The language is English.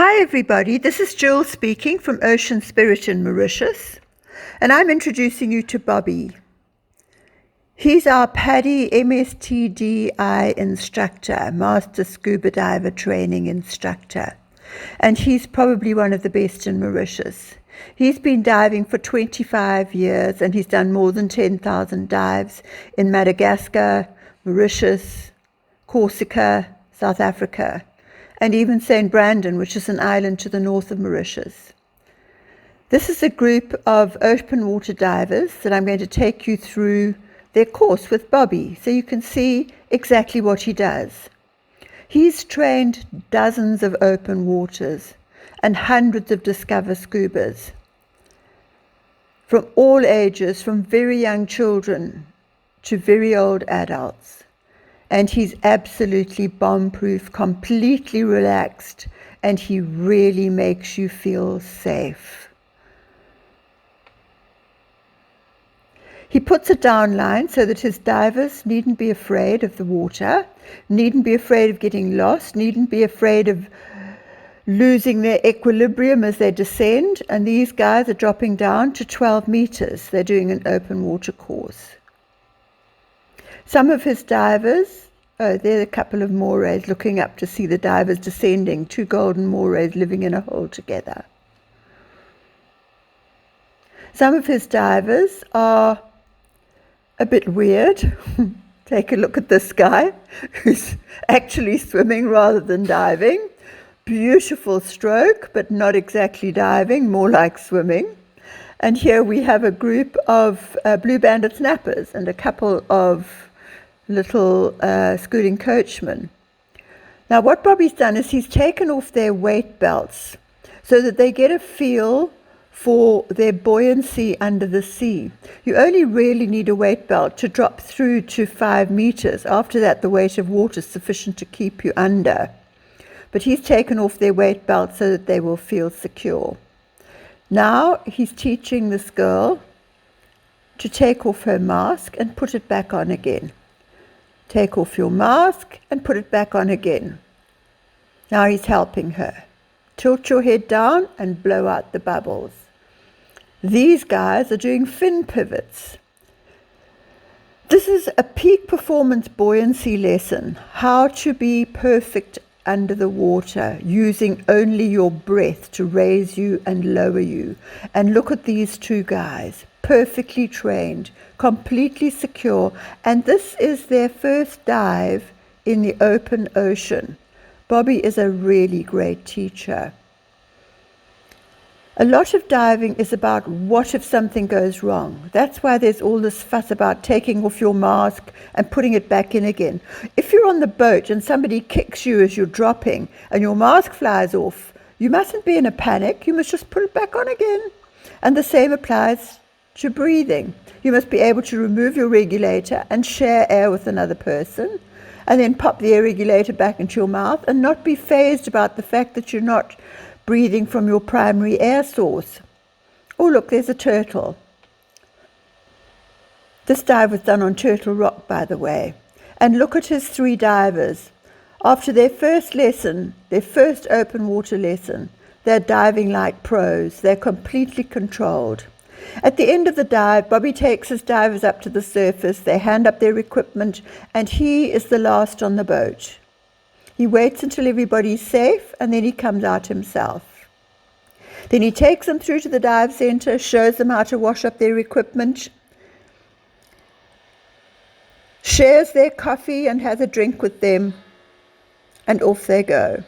Hi everybody, this is Jill speaking from Ocean Spirit in Mauritius, and I'm introducing you to Bobby. He's our PADI MSTDI instructor, Master Scuba Diver Training Instructor, and he's probably one of the best in Mauritius. He's been diving for 25 years and he's done more than 10,000 dives in Madagascar, Mauritius, Corsica, South Africa, and even St. Brandon, which is an island to the north of Mauritius. This is a group of open water divers that I'm going to take you through their course with Bobby so you can see exactly what he does. He's trained dozens of open waters and hundreds of Discover Scubas from all ages, from very young children to very old adults. And he's absolutely bomb-proof, completely relaxed, and he really makes you feel safe. He puts a down line so that his divers needn't be afraid of the water, needn't be afraid of getting lost, needn't be afraid of losing their equilibrium as they descend. And these guys are dropping down to 12 meters. They're doing an open water course. Some of his divers, there are a couple of morays looking up to see the divers descending, two golden morays living in a hole together. Some of his divers are a bit weird. Take a look at this guy who's actually swimming rather than diving. Beautiful stroke, but not exactly diving, more like swimming. And here we have a group of blue-banded snappers and a couple of little scooting coachmen. Now what Bobby's done is he's taken off their weight belts so that they get a feel for their buoyancy under the sea. You only really need a weight belt to drop through to 5 meters. After that, the weight of water is sufficient to keep you under. But he's taken off their weight belt so that they will feel secure. Now he's teaching this girl to take off her mask and put it back on again. Take off your mask and put it back on again. Now he's helping her. Tilt your head down and blow out the bubbles. These guys are doing fin pivots. This is a peak performance buoyancy lesson, how to be perfect under the water, using only your breath to raise you and lower you. And look at these two guys, perfectly trained, completely secure, and this is their first dive in the open ocean. Bobby is a really great teacher. A lot of diving is about what if something goes wrong. That's why there's all this fuss about taking off your mask and putting it back in again. If you're on the boat and somebody kicks you as you're dropping and your mask flies off, you mustn't be in a panic. You must just put it back on again. And the same applies to breathing. You must be able to remove your regulator and share air with another person, and then pop the air regulator back into your mouth and not be fazed about the fact that you're not breathing from your primary air source. Oh look, there's a turtle. This dive was done on Turtle Rock, by the way. And look at his 3 divers. After their first lesson, their first open water lesson, they're diving like pros. They're completely controlled. At the end of the dive, Bobby takes his divers up to the surface, they hand up their equipment, and he is the last on the boat. He waits until everybody's safe, and then he comes out himself. Then he takes them through to the dive center, shows them how to wash up their equipment, shares their coffee and has a drink with them, and off they go.